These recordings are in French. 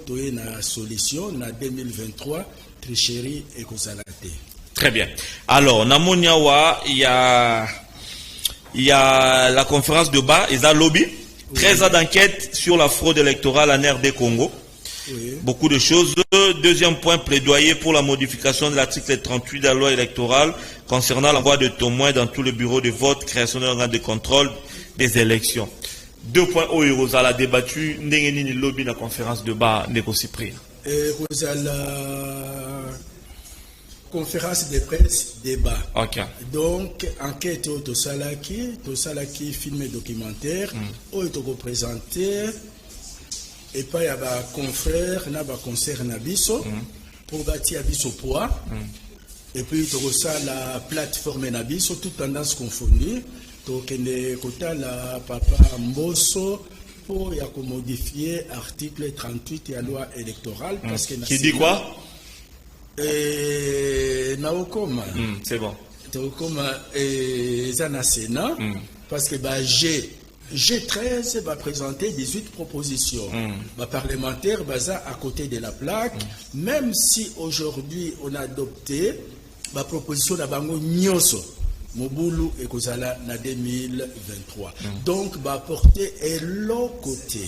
toye na solution na 2023 tricherie et consalate. Très bien. Alors, Namoniawa, il y a la conférence de bas, ils ont lobby, 13 ans d'enquête sur la fraude électorale en RD Congo. Oui. Beaucoup de choses. Deuxième point, plaidoyer pour la modification de l'article 38 de la loi électorale concernant l'envoi de témoins dans tous les bureaux de vote, création d'un organe de contrôle des élections. 2 points au Erosa a débattu, Ndengenini lobby la conférence de bas négocié prix. La conférence de presse débat. Ok. Donc, enquête au Tosalaki, film et documentaire, où est représenté, et pas il y a des confrères, na ba concert na biso, pour bâtir biso poids, et puis tu reçois la plateforme na biso, toute tendance confondue, donc il la papa Mbosso, pour y a modifier article 38 de la loi électorale, parce que qui dit quoi? Naokoma. C'est bon. Naokoma et Zana Sénat, parce que G13 va présenter 18 propositions. Parlementaire baza à côté de la plaque, même si aujourd'hui on a adopté la proposition de Bango Nyoso. Mobulu et Kozala na 2023. Donc, va porter et l'autre côté.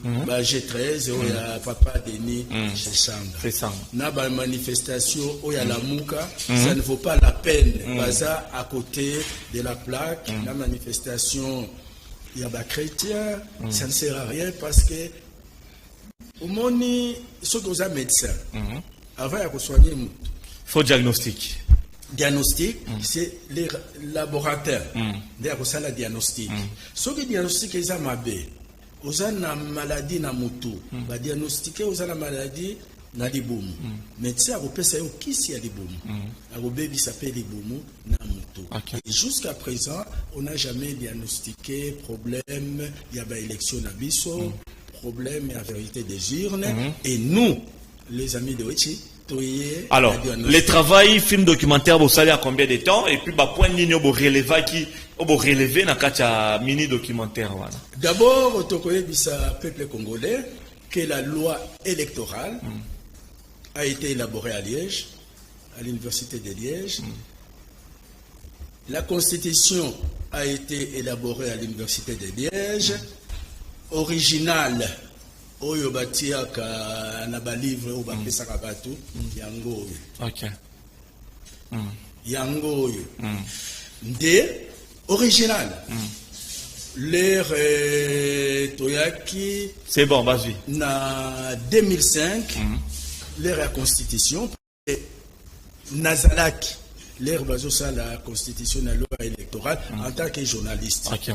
G13, où il y a Papa Denis chez Samba. Na ba manifestation, où il y a la Mouka, ça ne vaut pas la peine. Baza à côté de la plaque. La manifestation, il y a des chrétiens, ça ne sert à rien parce que au moni, ceux qui sont médecins, avant de soigner, faut diagnostic. Diagnostic, c'est les laboratoires. D'ailleurs, ça la diagnostic. Ce qui diagnostique est amabé. Aux ana maladie na mutu, ba diagnostiquer aux ana maladie na libumu. Médecin a repéré au qui c'est libumu. A repéré s'appelle libumu na mutu. Et jusqu'à présent, on n'a jamais diagnostiqué problème. Il y a ba élection na biso, problème et la vérité des urnes. Et nous, les amis de Oichi. Alors, le travail film documentaire, vous savez à combien de temps? Et puis, point nini vous relever dans le mini documentaire. D'abord, tu connais le peuple congolais que la loi électorale a été élaborée à Liège, à l'université de Liège. La constitution a été élaborée à l'université de Liège. Originale. Oyo batia ka na ba livre ou ba pesa ka batu yango. OK. Yango. Nde original. L'air Toyaki. C'est bon, vas-y. Na 2005, l'air la constitution Nazalaki. L'air bazo ça la constitution la loi électorale en tant que journaliste. OK.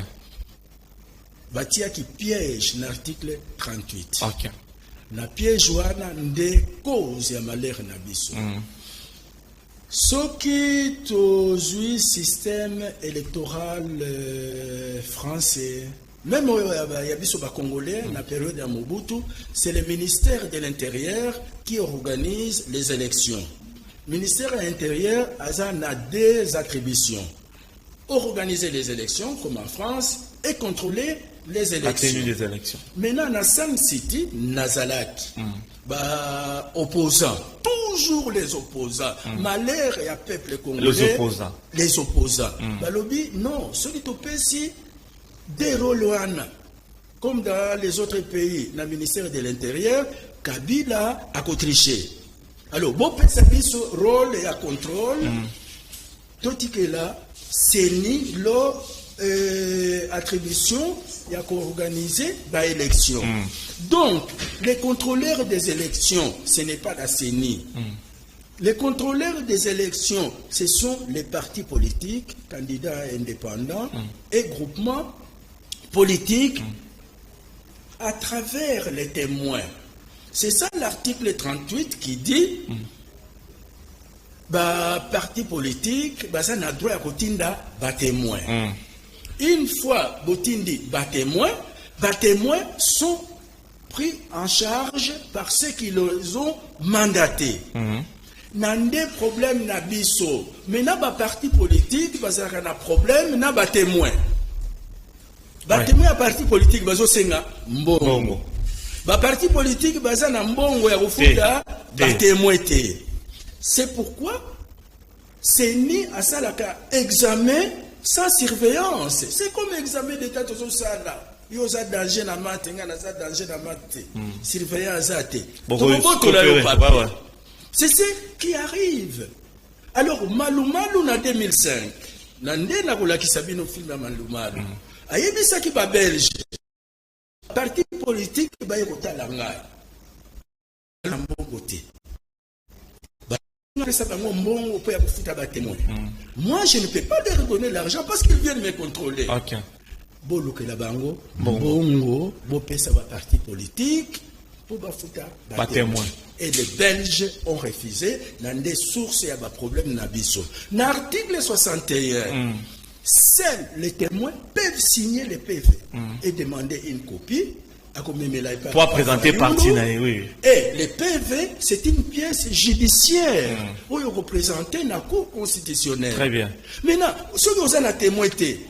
Batia qui piège l'article 38. OK. Na piège wana nde cause ya malheur na biso. Soki tozui système électoral français, même ya biso ba congolais na période ya Mobutu, c'est le ministère de l'Intérieur qui organise les élections. Le ministère de l'Intérieur a des attributions. Organiser les élections comme en France et contrôler les élections. La tenue des élections. Maintenant, dans Sam City, Nazalaki, opposants, toujours les opposants. Malheur et à peuple congolais. Les opposants. Les opposants. Balobi, non, ceux qui topent ici, des rôles, comme dans les autres pays, dans le ministère de l'Intérieur, Kabila a triché. Alors, bon, ce rôle et à contrôle, tout que là, c'est ni leur attribution, il y a qu'organiser l'élection. Donc, les contrôleurs des élections, ce n'est pas la CENI. Les contrôleurs des élections, ce sont les partis politiques, candidats indépendants et groupements politiques à travers les témoins. C'est ça l'article 38 qui dit parti politique, ça n'a droit à kotinda témoin. Une fois botindi témoins sont pris en charge par ceux qui les ont mandatés. Nande problème na biso, mais na parti politique, ça na problème na témoin. Témoin à parti politique, bazo senga mbongo. Ba parti politique baza na mbongo ya kufuta ba témoin te. C'est pourquoi c'est ni à ça examen sans surveillance. C'est comme examen d'état de sala. Yo za danger na mate, ngana za danger na mate. Surveillance ate. C'est ce qui arrive. Alors Malumalu na 2005, nande na kolakisa bino film na Malumalu. Ayebisa ki ba Belge. Parti politique ba yekotala ngai. Na mbongo te. Moi, je ne peux pas leur donner l'argent parce qu'ils viennent me contrôler. Ok. Bolo la bango, bongo, bo pesa ba parti politique, pour ba futa ba témoin. Et les Belges ont refusé, dans des sources et ba problème na biso. Dans l'article 61, seuls les témoins peuvent signer les PV et demander une copie. Pour présenter partie, oui. Et le PV, c'est une pièce judiciaire où il représenter la Cour constitutionnelle. Très bien. Maintenant, ceux qui ont témoin,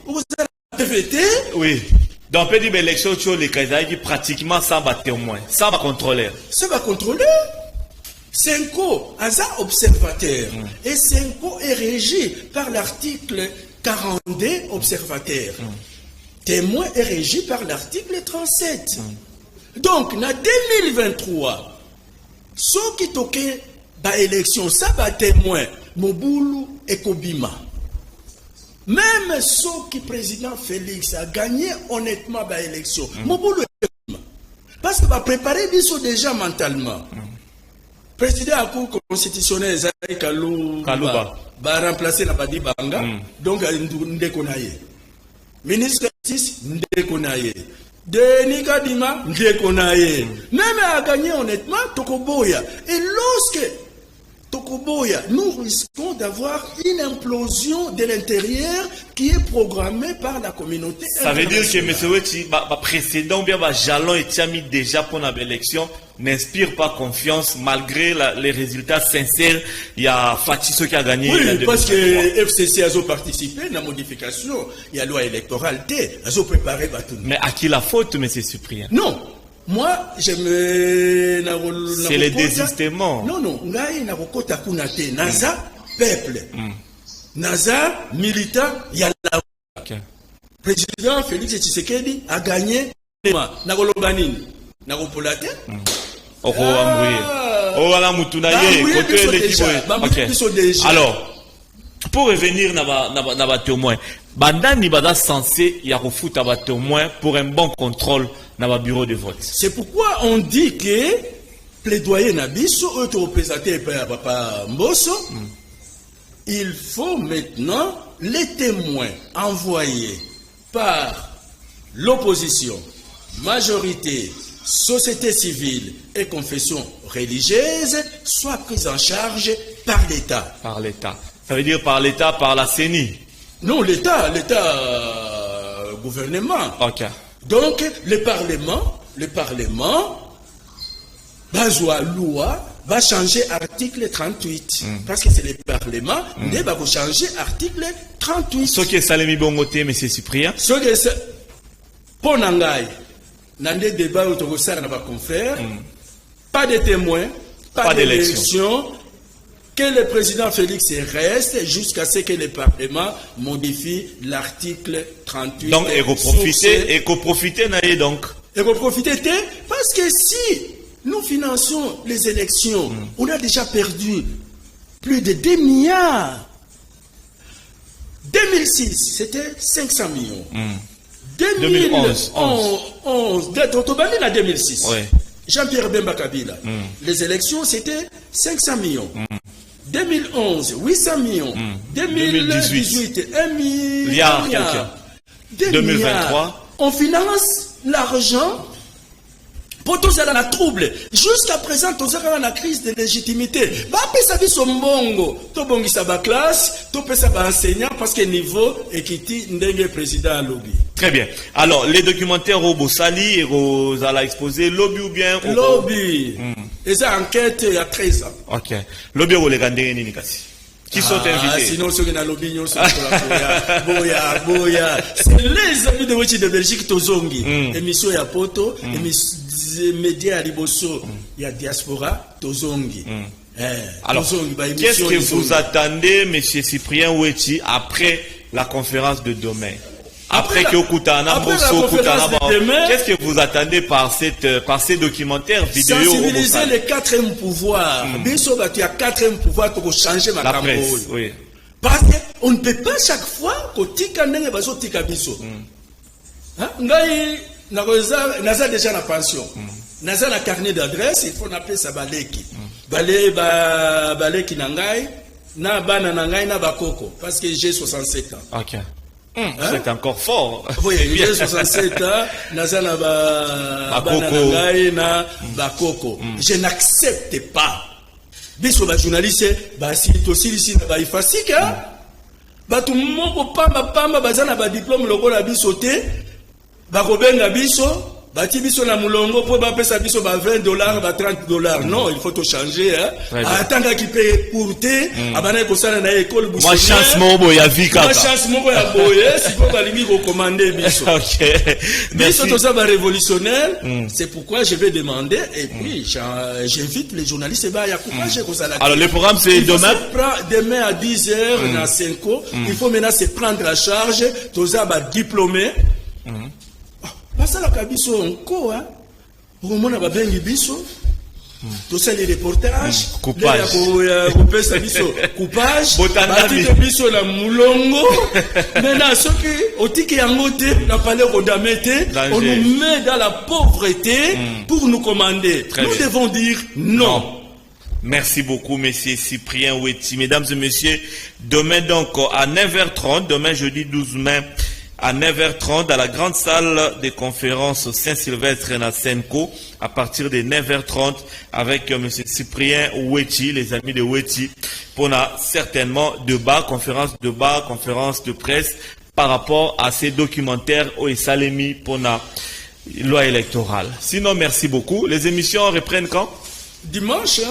vous avez PVT. Oui. Dans le pays d'élection, tu as les candidats qui pratiquement sans témoin, sans contrôleur. Ça va contrôler. Senko, Aza observateur. Et Senko est régi par l'article 42 observateur. Témoin est régi par l'article 37. Donc, en 2023, ceux qui toquent la élection, ça va témoin, Moboulou et Kobima. Même ceux qui président Félix a gagné honnêtement la élection, Moboulou et Kobima. Parce que va préparer biso déjà mentalement. Président à la Cour constitutionnelle, Zahir Kalouba, va remplacer la Badi Banga, donc Ndekonaye. Ministre de Justice, Ndekonaye. Denis Kadima, Ndekonaye. Même à gagner honnêtement, Tokoboya. Et lorsque Tokoboya, nous risquons d'avoir une implosion de l'intérieur qui est programmée par la communauté. Ça veut dire que M. Weti, précédent, bien, jalon et mis déjà pour l'élection, n'inspire pas confiance malgré les résultats sincères. Il y a Fatiso qui a gagné. Oui, parce que FCC a participé à la modification. Il y a la loi électorale. Ils ont préparé Batou. Mais à qui la faute, M. Cyprien? Non. Moi, je me... C'est le désistement. Non, non. Ngai na kokota kunate. Naza, peuple. Naza, militant, yala. Président Félix Tshisekedi a gagné. Nagolobanini. Nagopolate. Alors, pour revenir dans le témoin, Bandani Bada censé y a refout à témoin pour un bon contrôle dans le bureau de vote. C'est pourquoi on dit que plaidoyer Nabiso, représenté par Papa Mbosso, il faut maintenant les témoins envoyés par l'opposition, majorité, société civile et confession religieuse soient pris en charge par l'État. Par l'État. Ça veut dire par l'État, par la CENI? Non, l'État, gouvernement. Ok. Donc, le Parlement, Bazoua Loua, va changer article 38. Parce que c'est le Parlement, il va changer article 38. Ce qui est Salemi Bongote, M. Cyprien? Ce qui est Ponangaï. Dans des débats autour de ça, on va confrère. Pas de témoins, pas d'élection. Que le président Félix reste jusqu'à ce que le Parlement modifie l'article 38. Donc, et profiter, donc. Et profiter, parce que si nous finançons les élections, on a déjà perdu plus de 2 milliards. 2006, c'était 500 millions. 2011. 2006. Ouais. Jean-Pierre Bemba Kabila. Les élections, c'était 500 millions. 2011, 800 millions. 2018, 1 milliard. 2023. On finance l'argent pour tous la trouble. Jusqu'à présent, tous la crise de légitimité. Ça dit son bongo. To bongi sa ba classe, to pesa ba enseignant parce que niveau équité ndenge président lobby. Très bien. Alors, les documentaires au Bossali et aux à exposé lobby ou bien lobby. Et ça enquête il y a 13 ans. OK. Lobby au les gandé ni kasi. qui sont invités. Sinon, ceux qui ont l'opinion sont Boya. C'est les amis de Wechi de Belgique, Tozongi. Émission ya Poto, média à Liboso, il y a Diaspora, Tozongi. Alors, qu'est-ce que vous attendez, M. Cyprien Wechi, après la conférence de demain? Après que Okutana, qu'est-ce que vous attendez par ces documentaires vidéo? Sensibiliser le quatrième pouvoir. Biso, il y a quatrième pouvoir pour changer ma la presse, oui. Parce qu'on ne peut pas chaque fois que tika nenge baso tika biso. Ngai, naza déjà na pension. Naza na carnet d'adresse, il faut appeler ça baleki. Baleki nangai, na bana nangai na bakoko. Parce que j'ai 67 ans. Ok. C'est encore fort. Oui, j'ai 67 ans, nazana na bakoko. Je n'accepte pas. Biso ba journaliste, ba si tosili na ba ifasika. Ba tout moko pamba bazana ba diplôme lokola biso te. Ba kobenga biso. Bati biso na mulongo pour ba pesa biso ba $20, ba $30. Non, il faut tout changer attendre qui paye pour te abana ko sala na école buso. Moi chance mobo ya vika. Moi chance mobo ya boye, si ko balingi ko commander biso. OK. Biso to ça va révolutionnaire, c'est pourquoi je vais demander et puis j'invite les journalistes ba ya courage ko sala. Alors le programme c'est demain à 10h na 5h, il faut maintenant se prendre à charge to ça ba diplômé. Basalaka biso encore okomona babengi biso tosala les reportages coupage kopesa biso coupage batike biso na mulongo maintenant soki otiki yango te na palais kodame te on nous met dans la pauvreté pour nous commander. Nous devons dire non. Merci beaucoup, Monsieur Cyprien Wechi. Mesdames et messieurs, demain donc à 9h30, demain jeudi 12 mai, à 9h30 dans la grande salle des conférences Saint-Sylvestre na Senko à partir de 9h30 avec M. Cyprien Wechi, les amis de Wechi, pour certainement conférence de presse par rapport à ces documentaires au Salemi pour la loi électorale. Sinon, merci beaucoup. Les émissions reprennent quand? Dimanche,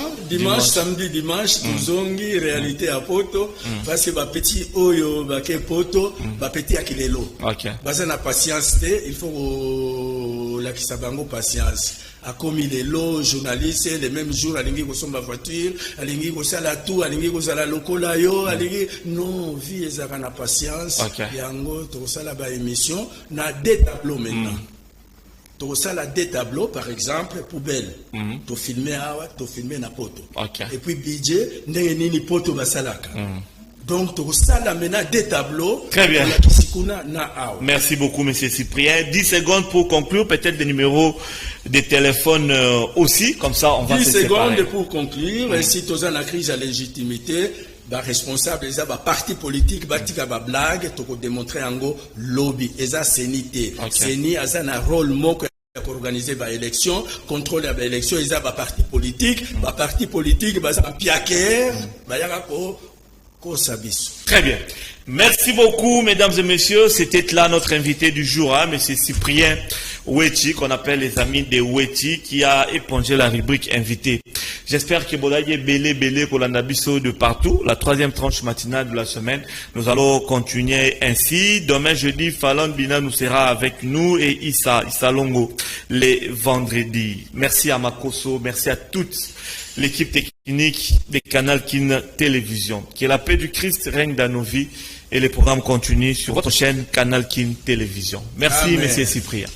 samedi, dimanche, Tuzongi, réalité à Poto, parce que petit oyo, poto, petit akilelo. Ok. Parce que la patience, il faut la kisabango patience. A commis les lots, journalistes, les mêmes jours, à l'ingé ko ma voiture, à l'ingé ko sala tout, à l'ingé ko sala lokola yo, à l'ingé, non, vie ezaka na patience. Yango, to sala ba émission, na deux tableaux maintenant. Tu as des tableaux, par exemple, poubelle. Tu filmes awa, tu filmes na poto. Et puis budget, nini poto basalaka. Donc tu as maintenant des tableaux. Très bien. Merci beaucoup, Monsieur Cyprien. 10 secondes pour conclure, peut-être des numéros de téléphone aussi, comme ça on va se séparer. 10 secondes pour conclure. Et si tu as la crise à légitimité, ba responsable eza ba parti politique batika ba blague to ko démontrer ango lobby eza senité seni eza na rôle moko pour organiser ba élection contrôler ba élection eza ba parti politique ba za piaker ba yaka ko sabiso. Très bien. Merci beaucoup, mesdames et messieurs. C'était là notre invité du jour, Monsieur Cyprien Wechi, qu'on appelle les amis de Wechi, qui a épongé la rubrique invité. J'espère que Bodaye Belé pour l'Anabiso de partout. La troisième tranche matinale de la semaine. Nous allons continuer ainsi. Demain, jeudi, Falon Bina nous sera avec nous et Issa Longo les vendredis. Merci à Makoso. Merci à toute l'équipe technique des Canal Kin Télévision. Que la paix du Christ règne dans nos vies et les programmes continuent sur votre chaîne Canal Kin Télévision. Merci, Monsieur Cyprien.